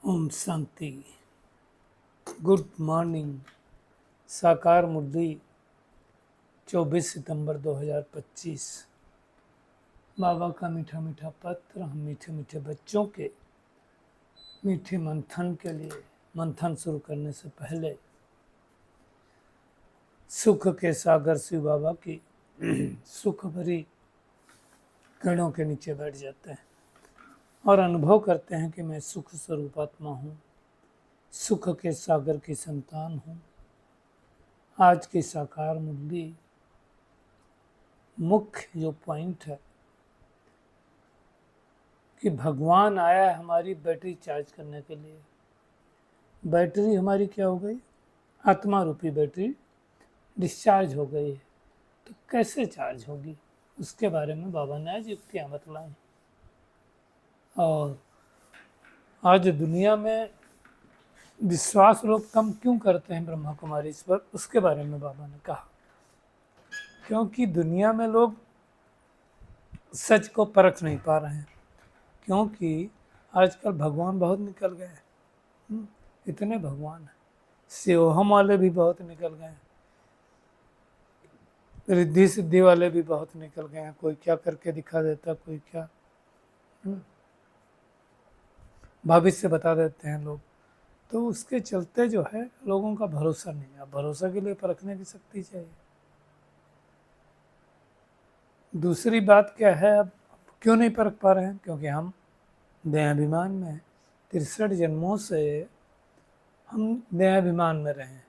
Om Shanti. Good morning. साकार मुरली 24 सितंबर 2025। बाबा का मीठा मीठा पत्र हम मीठे मीठे बच्चों के मीठे मंथन के लिए। मंथन शुरू करने से पहले सुख के सागर शिव बाबा की सुख भरी किरणों के नीचे बैठ जाते हैं और अनुभव करते हैं कि मैं सुख स्वरूप आत्मा हूँ, सुख के सागर की संतान हूँ। आज की साकार मुरली मुख्य जो पॉइंट है कि भगवान आया है हमारी बैटरी चार्ज करने के लिए। बैटरी हमारी क्या हो गई? आत्मा रूपी बैटरी डिस्चार्ज हो गई है। तो कैसे चार्ज होगी, उसके बारे में बाबा ने आज युक्तियाँ बतलाई। और आज दुनिया में विश्वास लोग कम क्यों करते हैं ब्रह्मा कुमारी इस पर, उसके बारे में बाबा ने कहा। क्योंकि दुनिया में लोग सच को परख नहीं पा रहे हैं, क्योंकि आजकल भगवान बहुत निकल गए हैं। इतने भगवान हैं, शिवोहम वाले भी बहुत निकल गए हैं, रिद्धि सिद्धि वाले भी बहुत निकल गए हैं। कोई क्या करके दिखा देता, कोई क्या भविष्य बता देते हैं लोग। तो उसके चलते जो है लोगों का भरोसा नहीं है। भरोसा के लिए परखने की शक्ति चाहिए। दूसरी बात क्या है, अब क्यों नहीं परख पा रहे हैं? क्योंकि हम देहाभिमान में हैं। 63 जन्मों से हम देहाभिमान में रहे हैं,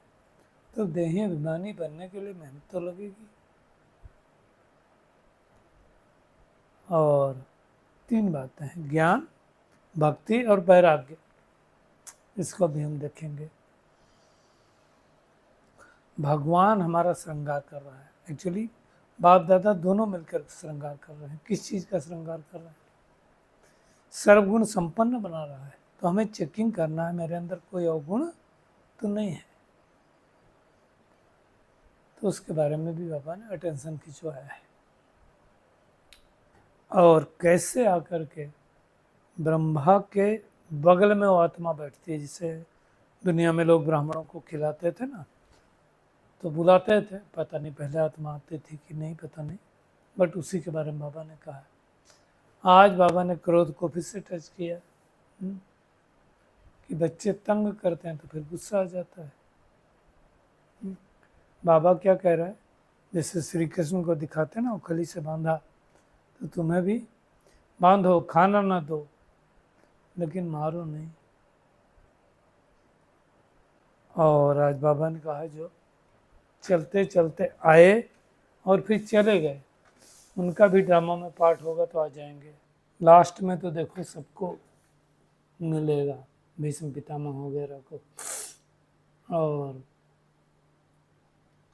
तो देही अभिमानी बनने के लिए मेहनत तो लगेगी। और 3 बातें हैं, ज्ञान, भक्ति और वैराग्य। इसको भी हम देखेंगे। भगवान हमारा श्रृंगार कर रहा है। एक्चुअली बाप दादा दोनों मिलकर श्रृंगार कर रहे हैं। किस चीज़ का श्रृंगार कर रहे हैं? सर्वगुण संपन्न बना रहा है। तो हमें चेकिंग करना है, मेरे अंदर कोई अवगुण तो नहीं है। तो उसके बारे में भी बाबा ने अटेंशन खिंचवाया है। और कैसे आकर के ब्रह्मा के बगल में वो आत्मा बैठती है, जिसे दुनिया में लोग ब्राह्मणों को खिलाते थे ना, तो बुलाते थे। पता नहीं पहले आत्मा आती थी कि नहीं, पता नहीं, बट उसी के बारे में बाबा ने कहा। आज बाबा ने क्रोध को फिर से टच किया कि बच्चे तंग करते हैं तो फिर गुस्सा आ जाता है। बाबा क्या कह रहा है? जैसे श्री कृष्ण को दिखाते ना, उखली से बांधा, तो तुम्हें भी बांधो, खाना ना दो, लेकिन मारो नहीं। और आज बाबा ने कहा जो चलते चलते आए और फिर चले गए, उनका भी ड्रामा में पार्ट होगा तो आ जाएंगे। लास्ट में तो देखो सबको मिलेगा, भीष्म पितामह वगैरह को। और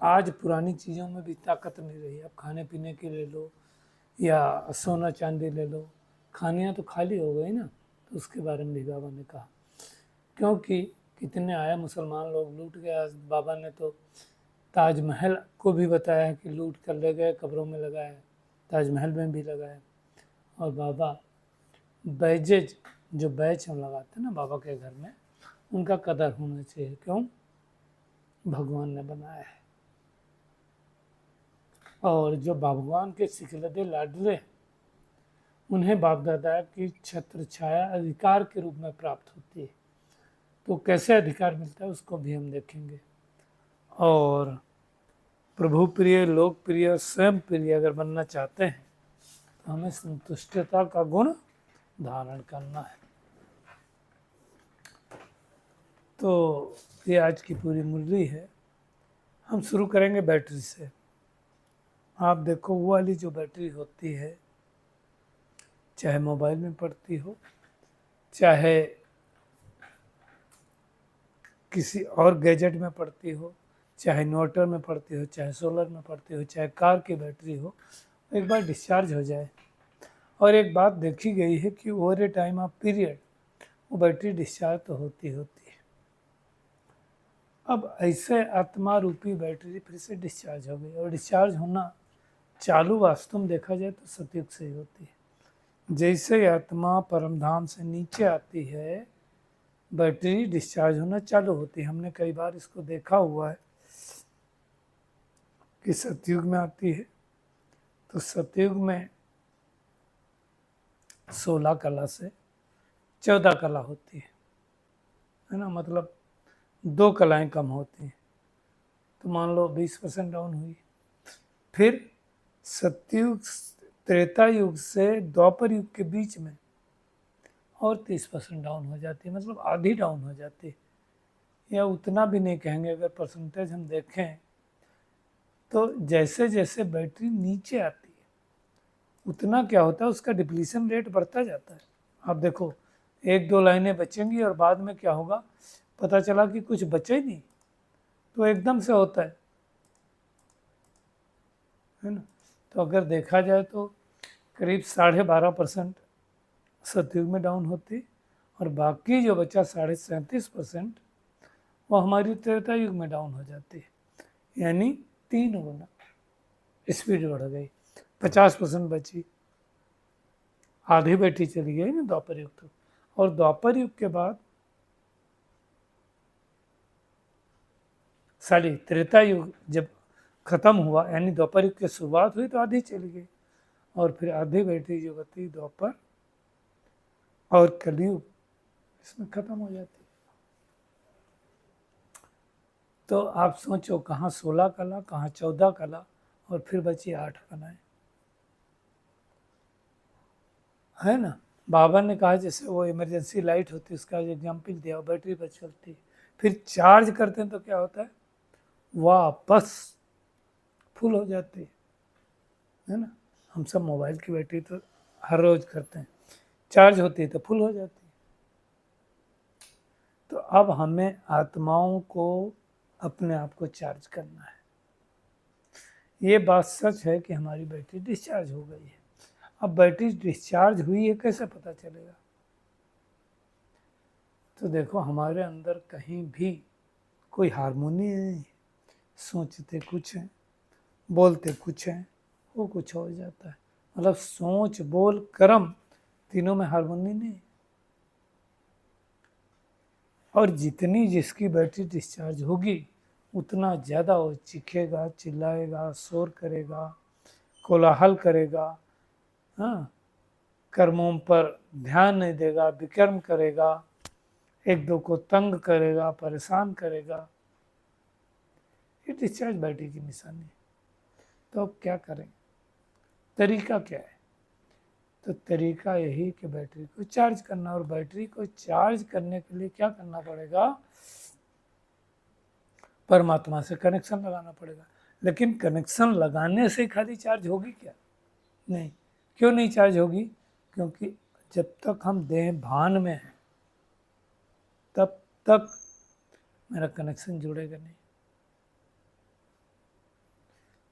आज पुरानी चीज़ों में भी ताकत नहीं रही। अब खाने पीने के ले लो या सोना चांदी ले लो, खानियाँ तो खाली हो गई ना। तो उसके बारे में भी बाबा ने कहा, क्योंकि कितने आए मुसलमान लोग लूट गए। आज बाबा ने तो ताजमहल को भी बताया कि लूट कर ले गए, कब्रों में लगाया, ताजमहल में भी लगाया। और बाबा बैजेज जो बैच हम लगाते हैं ना बाबा के घर में, उनका कदर होना चाहिए। क्यों? भगवान ने बनाया है। और जो भगवान के सिखलदे लाडले, उन्हें बाप दादा की छत्र छाया अधिकार के रूप में प्राप्त होती है। तो कैसे अधिकार मिलता है उसको भी हम देखेंगे। और प्रभु प्रिय, लोकप्रिय, स्वयं प्रिय अगर बनना चाहते हैं तो हमें संतुष्टता का गुण धारण करना है। तो ये आज की पूरी मुरली है। हम शुरू करेंगे बैटरी से। आप देखो, वो वाली जो बैटरी होती है, चाहे मोबाइल में पड़ती हो, चाहे किसी और गैजेट में पड़ती हो, चाहे इन्वर्टर में पड़ती हो, चाहे सोलर में पड़ती हो, चाहे कार की बैटरी हो, एक बार डिस्चार्ज हो जाए। और एक बात देखी गई है कि over A time of period वो बैटरी डिस्चार्ज तो होती है। अब ऐसे आत्मा रूपी बैटरी फिर से डिस्चार्ज हो गई। और डिस्चार्ज होना चालू वास्तव में देखा जाए तो सतयुग से ही होती है। जैसे आत्मा परमधाम से नीचे आती है, बैटरी डिस्चार्ज होना चालू होती है। हमने कई बार इसको देखा हुआ है कि सतयुग में आती है, तो सतयुग में 16 कला से 14 कला होती है ना, मतलब 2 कलाएं कम होती हैं। तो मान लो 20% डाउन हुई। फिर सतयुग त्रेता युग से द्वापर युग के बीच में और 30% डाउन हो जाती है, मतलब आधी डाउन हो जाती है, या उतना भी नहीं कहेंगे। अगर परसेंटेज हम देखें तो जैसे जैसे बैटरी नीचे आती है उतना क्या होता है, उसका डिप्लीशन रेट बढ़ता जाता है। आप देखो 1-2 लाइनें बचेंगी और बाद में क्या होगा, पता चला कि कुछ बचे ही नहीं, तो एकदम से होता है ना। तो अगर देखा जाए तो करीब 12.5% सतयुग में डाउन होती, और बाकी जो बचा 37.5% वो हमारी त्रेता युग में डाउन हो जाती है, यानी 3 गुना स्पीड बढ़ गई। 50% बची, आधी बैटरी चली गई ना द्वापर युग तक। और द्वापर युग के बाद त्रेता युग जब खत्म हुआ, यानी द्वापर युग की शुरुआत हुई, तो आधी चली गई, और फिर आधी बैटरी जो बची द्वापर और कलयुग इसमें खत्म हो जाती है। तो आप सोचो, कहाँ 16 कला, कहाँ 14 कला, और फिर बची 8 कलाएं, है ना। बाबा ने कहा जैसे वो इमरजेंसी लाइट होती है, उसका एग्जाम्पल दिया, बैटरी पर चलती है, फिर चार्ज करते हैं तो क्या होता है, वापस फुल हो जाती है ना। हम सब मोबाइल की बैटरी तो हर रोज करते हैं, चार्ज होती है तो फुल हो जाती है। तो अब हमें आत्माओं को अपने आप को चार्ज करना है। ये बात सच है कि हमारी बैटरी डिस्चार्ज हो गई है। अब बैटरी डिस्चार्ज हुई है कैसे पता चलेगा, तो देखो हमारे अंदर कहीं भी कोई हारमोनी नहीं, सोचते कुछ हैं, बोलते कुछ हैं, वो कुछ हो जाता है। मतलब सोच बोल कर्म तीनों में हारमोनी नहीं। और जितनी जिसकी बैटरी डिस्चार्ज होगी उतना ज़्यादा वो चीखेगा, चिल्लाएगा, शोर करेगा, कोलाहल करेगा, हाँ, कर्मों पर ध्यान नहीं देगा, विकर्म करेगा, एक दो को तंग करेगा, परेशान करेगा। ये डिस्चार्ज बैटरी की निशानी है। तो अब क्या करें, तरीका क्या है, तो तरीका यही कि बैटरी को चार्ज करना। और बैटरी को चार्ज करने के लिए क्या करना पड़ेगा, परमात्मा से कनेक्शन लगाना पड़ेगा। लेकिन कनेक्शन लगाने से खाली चार्ज होगी क्या, नहीं। क्यों नहीं चार्ज होगी, क्योंकि जब तक हम देह भान में हैं तब तक मेरा कनेक्शन जुड़ेगा नहीं।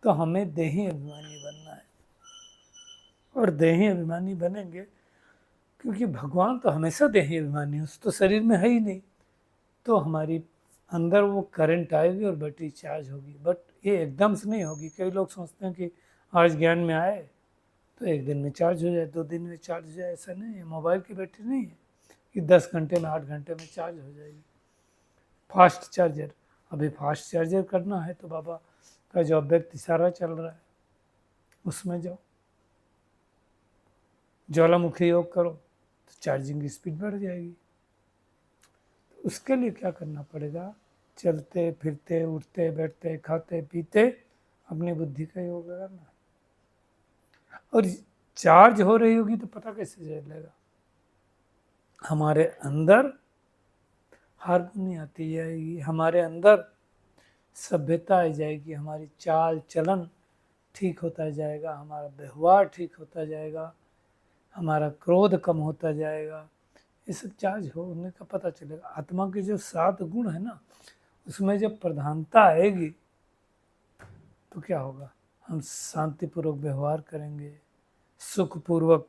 तो हमें देही अभिमानी बनना है, और देही अभिमानी बनेंगे क्योंकि भगवान तो हमेशा देही अभिमानी है, उस तो शरीर में है ही नहीं। तो हमारी अंदर वो करंट आएगी और बैटरी चार्ज होगी। बट ये एकदम से नहीं होगी। कई लोग सोचते हैं कि आज ज्ञान में आए तो एक दिन में चार्ज हो जाए, 2 दिन में चार्ज हो जाए। ऐसा नहीं है, मोबाइल की बैटरी नहीं है कि 10 घंटे में 8 घंटे में चार्ज हो जाएगी। फास्ट चार्जर, अभी फास्ट चार्जर करना है तो बाबा का जो अव्यक्त इशारा चल रहा है उसमें जाओ, ज्वालामुखी योग करो तो चार्जिंग की स्पीड बढ़ जाएगी। तो उसके लिए क्या करना पड़ेगा, चलते फिरते उठते बैठते खाते पीते अपनी बुद्धि का योग करना। और चार्ज हो रही होगी तो पता कैसे चलेगा, हमारे अंदर हारमोनी आती जाएगी, हमारे अंदर सभ्यता आ जाएगी, हमारी चाल चलन ठीक होता जाएगा, हमारा व्यवहार ठीक होता जाएगा, हमारा क्रोध कम होता जाएगा। ये सब चार्ज होने का पता चलेगा। आत्मा के जो 7 गुण है ना, उसमें जब प्रधानता आएगी तो क्या होगा, हम शांतिपूर्वक व्यवहार करेंगे, सुखपूर्वक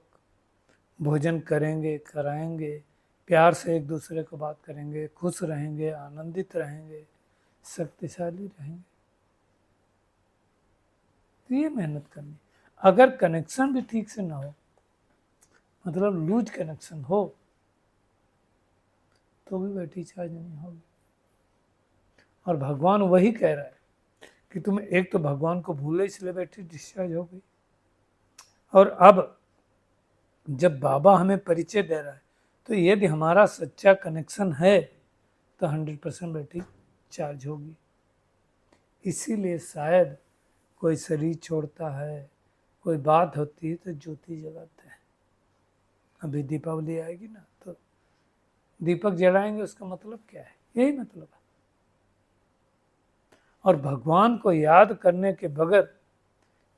भोजन करेंगे कराएंगे, प्यार से एक दूसरे को बात करेंगे, खुश रहेंगे, आनंदित रहेंगे, शक्तिशाली रहेंगे। तो ये मेहनत करनी। अगर कनेक्शन भी ठीक से ना हो, मतलब लूज कनेक्शन हो, तो भी बैटरी चार्ज नहीं होगी। और भगवान वही कह रहा है कि तुम एक तो भगवान को भूले इसलिए बैटरी डिस्चार्ज हो गई, और अब जब बाबा हमें परिचय दे रहा है तो यदि हमारा सच्चा कनेक्शन है तो 100% बैटरी चार्ज होगी। इसीलिए शायद कोई शरीर छोड़ता है, कोई बात होती है तो ज्योति जलाते हैं। अभी दीपावली आएगी ना, तो दीपक जलाएंगे, उसका मतलब क्या है? यही मतलब है। और भगवान को याद करने के बगैर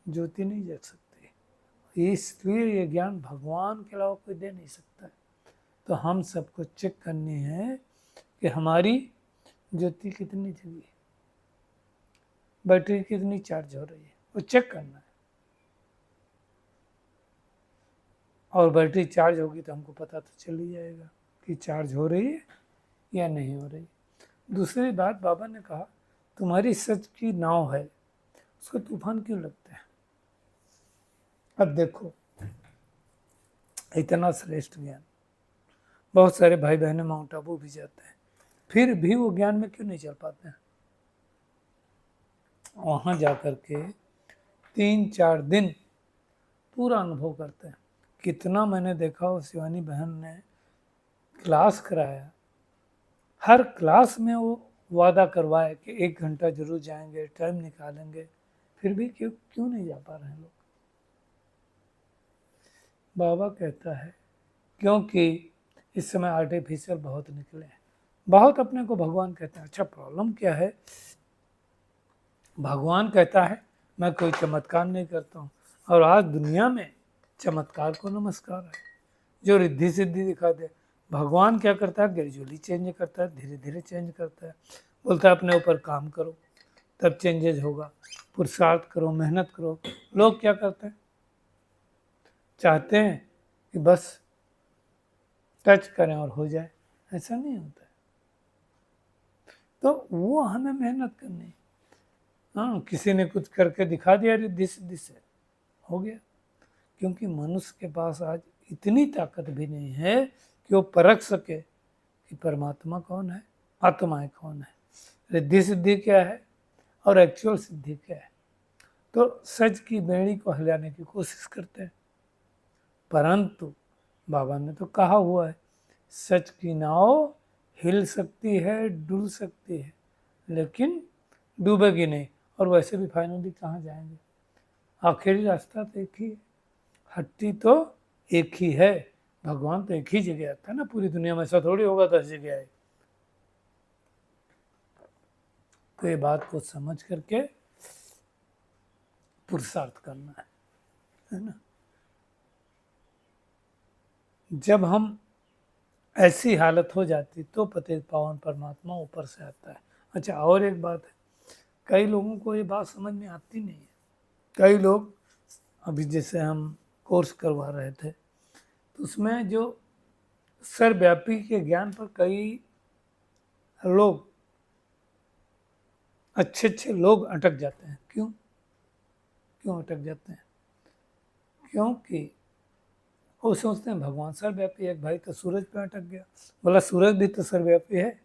ज्योति नहीं जग सकती। इसलिए ये ज्ञान भगवान के अलावा कोई दे नहीं सकता है। तो हम सबको चेक करनी है कि हमारी ज्योति कितनी जगी, बैटरी कितनी चार्ज हो रही है, वो चेक करना है। और बैटरी चार्ज होगी तो हमको पता तो चल ही जाएगा कि चार्ज हो रही है या नहीं हो रही। दूसरी बात, बाबा ने कहा तुम्हारी सच की नाव है, उसको तूफान क्यों लगते हैं? अब देखो, इतना श्रेष्ठ ज्ञान, बहुत सारे भाई बहने माउंट आबू भी जाते हैं, फिर भी वो ज्ञान में क्यों नहीं चल पाते हैं? वहाँ जाकर के 3-4 दिन पूरा अनुभव करते हैं। कितना मैंने देखा, वो शिवानी बहन ने क्लास कराया, हर क्लास में वो वादा करवाए कि 1 घंटा जरूर जाएंगे, टाइम निकालेंगे, फिर भी क्यों नहीं जा पा रहे हैं लोग? बाबा कहता है क्योंकि इस समय आर्टिफिशियल बहुत निकले हैं, बहुत अपने को भगवान कहते हैं। अच्छा, प्रॉब्लम क्या है? भगवान कहता है मैं कोई चमत्कार नहीं करता हूँ, और आज दुनिया में चमत्कार को नमस्कार है, जो रिद्धि सिद्धि दिखा दे। भगवान क्या करता है? ग्रेजुअली चेंज करता है, धीरे धीरे चेंज करता है। बोलता है अपने ऊपर काम करो तब चेंजेज होगा, पुरुषार्थ करो, मेहनत करो। लोग क्या करते हैं? चाहते हैं कि बस टच करें और हो जाए। ऐसा नहीं होता है। तो वो हमें मेहनत करनी है। हाँ, किसी ने कुछ करके दिखा दिया रिद्धि सिद्धि से, हो गया। क्योंकि मनुष्य के पास आज इतनी ताकत भी नहीं है कि वो परख सके कि परमात्मा कौन है, आत्माएं कौन है, रिद्धि सिद्धि क्या है और एक्चुअल सिद्धि क्या है। तो सच की बेड़ी को हिलाने की कोशिश करते हैं, परंतु बाबा ने तो कहा हुआ है सच की नाव हिल सकती है, डुल सकती है, लेकिन डूबेगी नहीं। और वैसे भी फाइनली कहाँ जाएंगे? आखिरी रास्ता तो एक ही है, हट्टी तो एक ही है। भगवान तो एक ही जगह आता है ना पूरी दुनिया में, ऐसा थोड़ी होगा 10 जगह है। तो ये बात को समझ करके पुरुषार्थ करना है ना। जब हम ऐसी हालत हो जाती तो पतित पावन परमात्मा ऊपर से आता है। अच्छा, और एक बात है, कई लोगों को ये बात समझ में आती नहीं है। कई लोग, अभी जैसे हम कोर्स करवा रहे थे तो उसमें जो सर्वव्यापी के ज्ञान पर कई लोग, अच्छे लोग अटक जाते हैं। क्यों अटक जाते हैं? क्योंकि वो सोचते हैं भगवान सर्वव्यापी है। एक भाई तो सूरज पे अटक गया, बोला सूरज भी तो सर्वव्यापी है।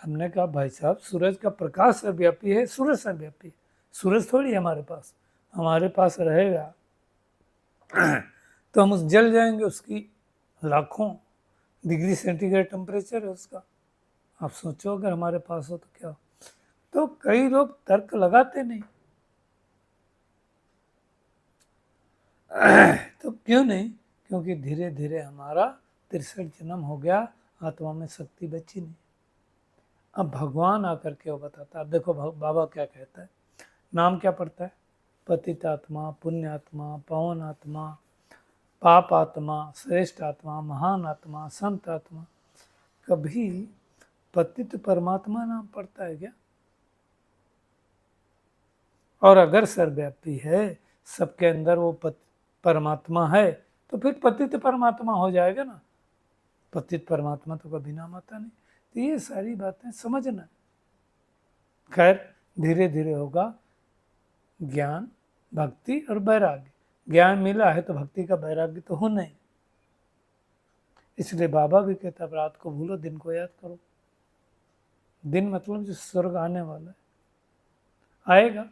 हमने कहा भाई साहब, सूरज का प्रकाश सर्वव्यापी है, सूरज सर्वव्यापी है। सूरज थोड़ी हमारे पास रहेगा तो हम उस जल जाएंगे। उसकी लाखों डिग्री सेंटीग्रेड टेम्परेचर है उसका। आप सोचो अगर हमारे पास हो तो क्या हो। तो कई लोग तर्क लगाते नहीं। तो क्यों नहीं? क्योंकि धीरे धीरे हमारा 63 जन्म हो गया, आत्मा में शक्ति बची नहीं। अब भगवान आकर के वो बताता है। देखो बाबा क्या कहता है, नाम क्या पड़ता है? पतित आत्मा, पुण्य आत्मा, पावन आत्मा, पाप आत्मा, श्रेष्ठ आत्मा, महान आत्मा, संत आत्मा। कभी पतित परमात्मा नाम पड़ता है क्या? और अगर सर्वव्यापी है, सबके अंदर वो परमात्मा है, तो फिर पतित परमात्मा हो जाएगा ना। पतित परमात्मा तो कभी नाम आता नहीं। तो ये सारी बातें समझना। खैर, धीरे धीरे होगा ज्ञान, भक्ति और वैराग्य। ज्ञान मिला है तो भक्ति का वैराग्य तो हो नहीं। इसलिए बाबा भी कहता अब रात को भूलो, दिन को याद करो। दिन मतलब जो स्वर्ग आने वाला है, आएगा,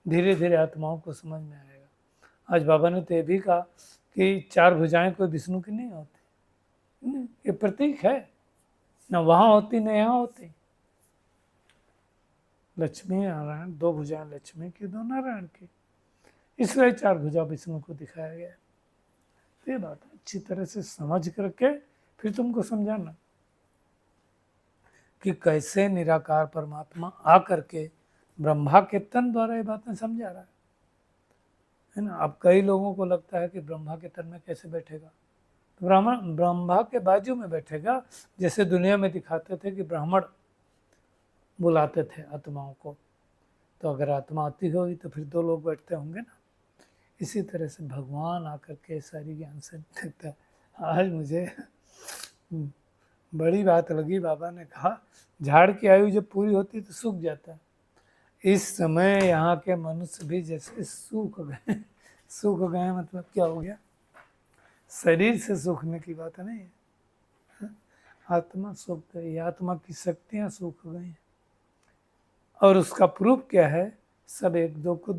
धीरे धीरे आत्माओं को समझ में आएगा। आज बाबा ने तो ये भी कहा कि 4 भुजाएं कोई विष्णु की नहीं होती, ये प्रतीक है, न वहां होती न यहाँ होती। लक्ष्मी नारायण, 2 भुजाएं लक्ष्मी की, 2 नारायण की, इसलिए 4 भुजा विष्णु को दिखाया गया। ये बात अच्छी तरह से समझ करके फिर तुमको समझाना कि कैसे निराकार परमात्मा आकर के ब्रह्मा के तन द्वारा ये बातें समझा रहा है ना। अब कई लोगों को लगता है कि ब्रह्मा के तन में कैसे बैठेगा, तो ब्रह्मा के बाजू में बैठेगा, जैसे दुनिया में दिखाते थे कि ब्राह्मण बुलाते थे आत्माओं को, तो अगर आत्मा आती होगी तो फिर 2 लोग बैठते होंगे ना। इसी तरह से भगवान आकर के सारी ज्ञान से देता है। आज मुझे बड़ी बात लगी, बाबा ने कहा झाड़ की आयु जब पूरी होती तो सूख जाता है। इस समय यहाँ के मनुष्य भी जैसे सूख गए। सूख गए मतलब क्या हो गया, शरीर से सूखने की बात नहीं है, आत्मा सूख गई, आत्मा की शक्तियाँ सूख गई। और उसका प्रूफ क्या है, सब एक दो को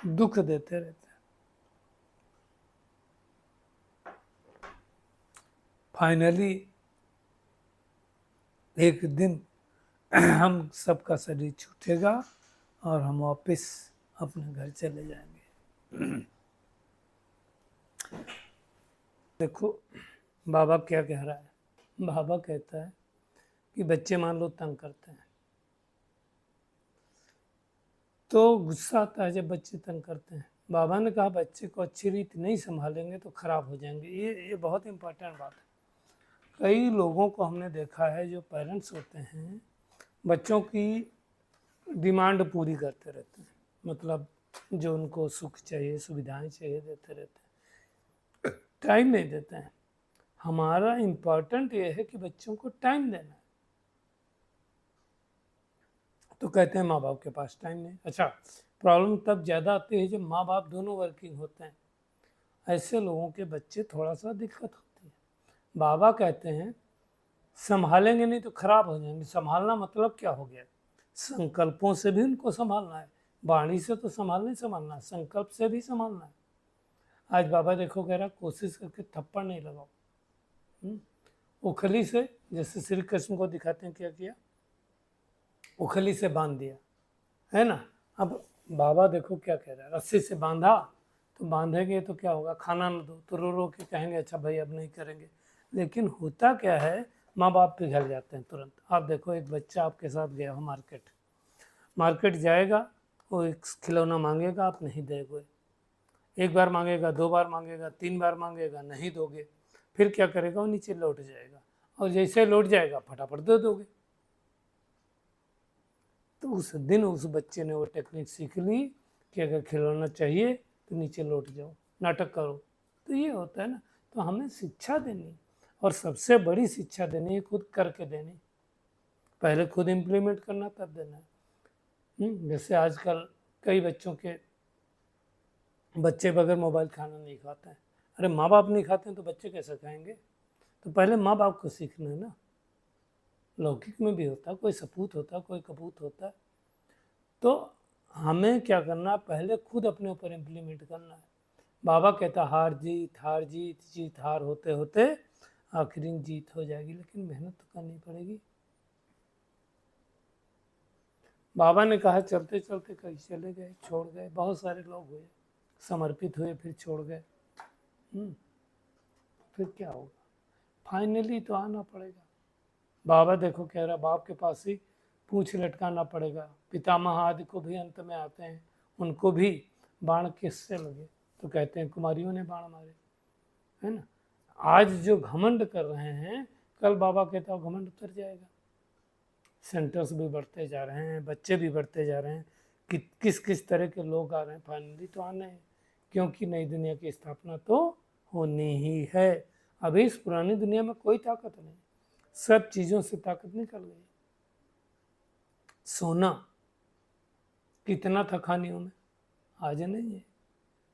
दुख देते रहते हैं। फाइनली एक दिन हम सबका शरीर छूटेगा और हम वापस अपने घर चले जाएंगे। देखो बाबा क्या कह रहा है, बाबा कहता है कि बच्चे मान लो तंग करते हैं, तो गुस्सा आता है जब बच्चे तंग करते हैं। बाबा ने कहा बच्चे को अच्छी रीति नहीं संभालेंगे तो खराब हो जाएंगे। ये बहुत इंपॉर्टेंट बात है। कई लोगों को हमने देखा है जो पेरेंट्स होते हैं, बच्चों की डिमांड पूरी करते रहते हैं, मतलब जो उनको सुख चाहिए, सुविधाएं चाहिए, देते रहते हैं, टाइम नहीं देते हैं। हमारा इम्पोर्टेंट ये है कि बच्चों को टाइम देना है। तो कहते हैं माँ बाप के पास टाइम नहीं। अच्छा, प्रॉब्लम तब ज़्यादा आती है जब माँ बाप दोनों वर्किंग होते हैं। ऐसे लोगों के बच्चे थोड़ा सा दिक्कत होती है। बाबा कहते हैं संभालेंगे नहीं तो खराब हो जाएंगे। संभालना मतलब क्या हो गया, संकल्पों से भी उनको संभालना है, वाणी से तो नहीं संभालना, संकल्प से भी संभालना है। आज बाबा देखो कह रहा कोशिश करके थप्पड़ नहीं लगाओ, उखली से, जैसे श्री कृष्ण को दिखाते हैं क्या किया, उखली से बांध दिया, है ना। अब बाबा देखो क्या कह रहा है, रस्सी से बांधा तो बांधेंगे तो क्या होगा, खाना न दो तो रो रो के कहेंगे अच्छा भाई अब नहीं करेंगे। लेकिन होता क्या है, माँ बाप पिघल जाते हैं तुरंत। आप देखो एक बच्चा आपके साथ गया हो मार्केट जाएगा, वो एक खिलौना मांगेगा, आप नहीं दोगे। एक बार मांगेगा, 2 बार मांगेगा, 3 बार मांगेगा, नहीं दोगे, फिर क्या करेगा, वो नीचे लौट जाएगा, और जैसे लौट जाएगा फटाफट दे दोगे। तो उस दिन उस बच्चे ने वो टेक्निक सीख ली कि अगर खिलौना चाहिए तो नीचे लौट जाओ, नाटक करो। तो ये होता है ना। तो हमें शिक्षा देनी, और सबसे बड़ी शिक्षा देनी है खुद करके देनी। पहले खुद इम्प्लीमेंट करना तब देना है। जैसे आजकल कई बच्चों के बच्चे बगैर मोबाइल खाना नहीं खाते हैं। अरे माँ बाप नहीं खाते हैं तो बच्चे कैसे खाएंगे। तो पहले माँ बाप को सीखना है ना। लौकिक में भी होता है, कोई सपूत होता है, कोई कपूत होता है। तो हमें क्या करना, पहले खुद अपने ऊपर इम्प्लीमेंट करना है। बाबा कहता हार जीत हार जीत, जीत हार होते होते आखिरी जीत हो जाएगी, लेकिन मेहनत तो करनी पड़ेगी। बाबा ने कहा चलते चलते कहीं चले गए, छोड़ गए, बहुत सारे लोग हुए, समर्पित हुए, फिर छोड़ गए। फिर क्या होगा, फाइनली तो आना पड़ेगा। बाबा देखो कह रहा बाप के पास ही पूंछ लटकाना पड़ेगा। पितामह आदि को भी अंत में आते हैं, उनको भी बाण किससे लगे, तो कहते हैं कुमारियों ने बाण मारे, है ना। आज जो घमंड कर रहे हैं, कल बाबा कहता है घमंड उतर जाएगा। सेंटर्स भी बढ़ते जा रहे हैं, बच्चे भी बढ़ते जा रहे हैं, कि किस किस तरह के लोग आ रहे हैं, फाइनली तो आने हैं, क्योंकि नई दुनिया की स्थापना तो होनी ही है। अभी इस पुरानी दुनिया में कोई ताकत नहीं, सब चीज़ों से ताकत निकल गई। सोना कितना था खानियों में, आज नहीं है।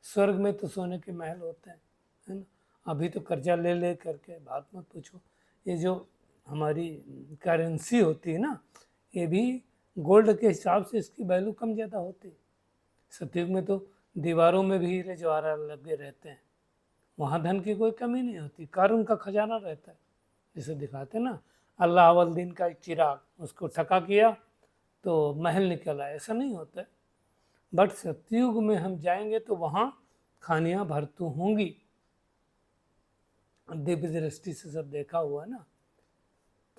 स्वर्ग में तो सोने के महल होते हैं, है ना। अभी तो कर्जा ले ले करके बात मत पूछो। ये जो हमारी करेंसी होती है ना, ये भी गोल्ड के हिसाब से इसकी वैल्यू कम ज़्यादा होती है। सतयुग में तो दीवारों में भी हीरे जवाहरात लगे रहते हैं, वहाँ धन की कोई कमी नहीं होती, कारून का खजाना रहता है। जैसे दिखाते ना, अल्लाह अवल का एक चिराग, उसको ठका किया तो महल निकल आया, ऐसा नहीं होता है। बट सतयुग में हम जाएंगे तो वहाँ खानियाँ भरतू होंगी, दिव्य दृष्टि से सब देखा हुआ है ना।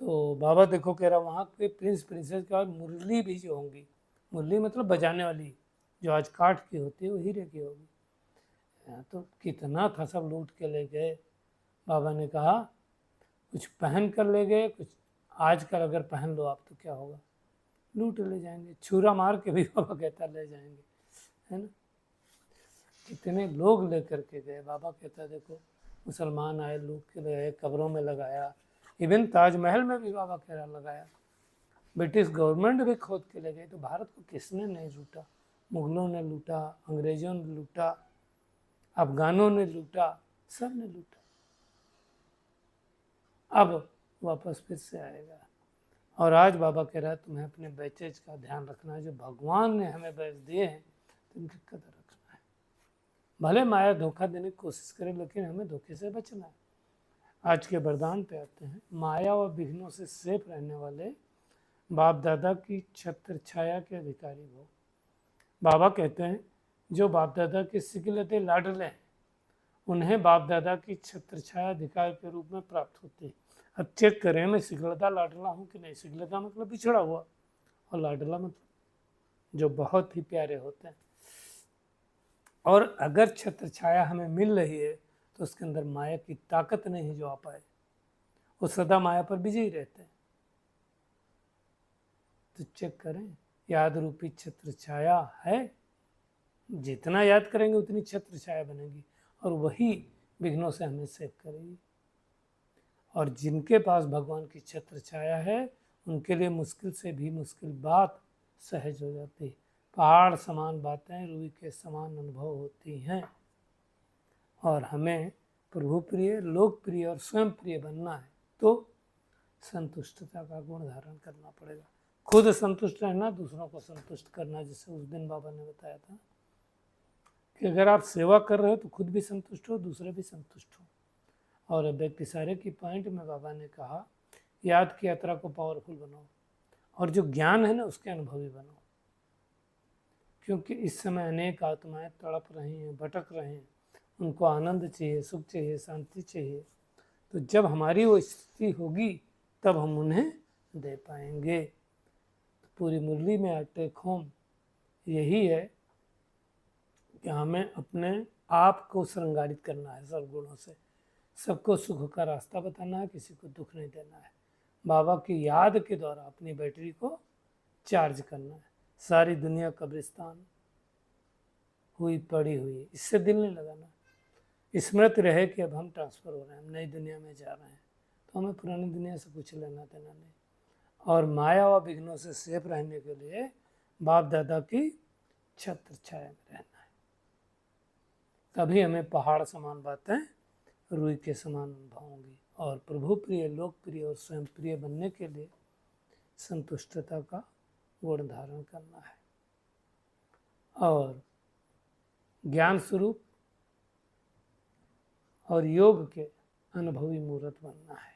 तो बाबा देखो कह रहा वहाँ के प्रिंस प्रिंसेस के बाद मुरली भी जो होंगी, मुरली मतलब बजाने वाली, जो आज काठ की होती है वो हीरे की होगी। तो कितना था, सब लूट के ले गए। बाबा ने कहा कुछ पहन कर ले गए, कुछ आजकल अगर पहन लो आप तो क्या होगा, लूट ले जाएंगे, छुरा मार के भी बाबा कहता ले जाएंगे, है ना। कितने लोग लेकर के गए। बाबा कहता देखो मुसलमान आए, लूट के ले गए, कब्रों में लगाया, इवन ताजमहल में भी बाबा कह रहा लगाया। ब्रिटिश गवर्नमेंट भी खोद के ले गई। तो भारत को किसने नहीं लूटा, मुगलों ने लूटा, अंग्रेज़ों ने लूटा, अफगानों ने लूटा, सब ने लूटा। अब वापस फिर से आएगा। और आज बाबा कह रहा है तुम्हें अपने बैचेज का ध्यान रखना है, जो भगवान ने हमें बैच दिए हैं तो उनकी कदर रखना है। भले माया धोखा देने की कोशिश करे, लेकिन हमें धोखे से बचना है। आज के वरदान पे आते हैं। माया व विघ्नों से सेफ रहने वाले बाप दादा की छत्र छाया के अधिकारी हो। बाबा कहते हैं जो बाप दादा के सिकलते लाडले हैं, उन्हें बाप दादा की छत्र छाया अधिकार के रूप में प्राप्त होती है। अब चेक करें मैं सिकलता लाडला हूँ कि नहीं। सिकलता मतलब बिछड़ा हुआ, और लाडला मतलब जो बहुत ही प्यारे होते हैं। और अगर छत्र छाया हमें मिल रही है तो उसके अंदर माया की ताकत नहीं है जो आ पाए, वो सदा माया पर विजयी रहते हैं। तो चेक करें, याद रूपी छत्र छाया है, जितना याद करेंगे उतनी छत्र छाया बनेगी, और वही विघ्नों से हमें सेव करेगी। और जिनके पास भगवान की छत्र छाया है उनके लिए मुश्किल से भी मुश्किल बात सहज हो जाती है। पहाड़ समान बातें रुई के समान अनुभव होती हैं। और हमें प्रभु प्रिय, लोक प्रिय और स्वयं प्रिय बनना है तो संतुष्टता का गुण धारण करना पड़ेगा। खुद संतुष्ट रहना, दूसरों को संतुष्ट करना। जैसे उस दिन बाबा ने बताया था कि अगर आप सेवा कर रहे हो तो खुद भी संतुष्ट हो, दूसरे भी संतुष्ट हो। और व्यक्ति सारे की पॉइंट में बाबा ने कहा याद की यात्रा को पावरफुल बनाओ, और जो ज्ञान है ना उसके अनुभवी बनाओ। क्योंकि इस समय अनेक आत्माएं तड़प रही हैं, भटक रहे हैं, उनको आनंद चाहिए, सुख चाहिए, शांति चाहिए। तो जब हमारी वो स्थिति होगी तब हम उन्हें दे पाएंगे। तो पूरी मुरली में टेक होम यही है कि हमें अपने आप को श्रृंगारित करना है सब गुणों से, सबको सुख का रास्ता बताना है, किसी को दुख नहीं देना है। बाबा की याद के द्वारा अपनी बैटरी को चार्ज करना है। सारी दुनिया कब्रिस्तान हुई पड़ी हुई, इससे दिल नहीं लगाना। स्मृति रहे कि अब हम ट्रांसफ़र हो रहे हैं, हम नई दुनिया में जा रहे हैं, तो हमें पुरानी दुनिया से कुछ लेना देना नहीं। और माया व विघ्नों से सेफ रहने के लिए बाप दादा की छत्र छाया में रहना है, तभी हमें पहाड़ समान बातें रुई के समान अनुभव होंगी। और प्रभु प्रिय, लोक प्रिय और स्वयं प्रिय बनने के लिए संतुष्टता का गुण धारण करना है, और ज्ञान स्वरूप और योग के अनुभवी मूर्त बनना है,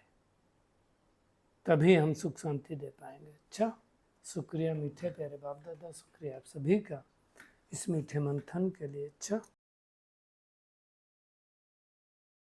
तभी हम सुख शांति दे पाएंगे। अच्छा, शुक्रिया मीठे प्यारे बाप दादा, शुक्रिया आप सभी का इस मीठे मंथन के लिए। अच्छा।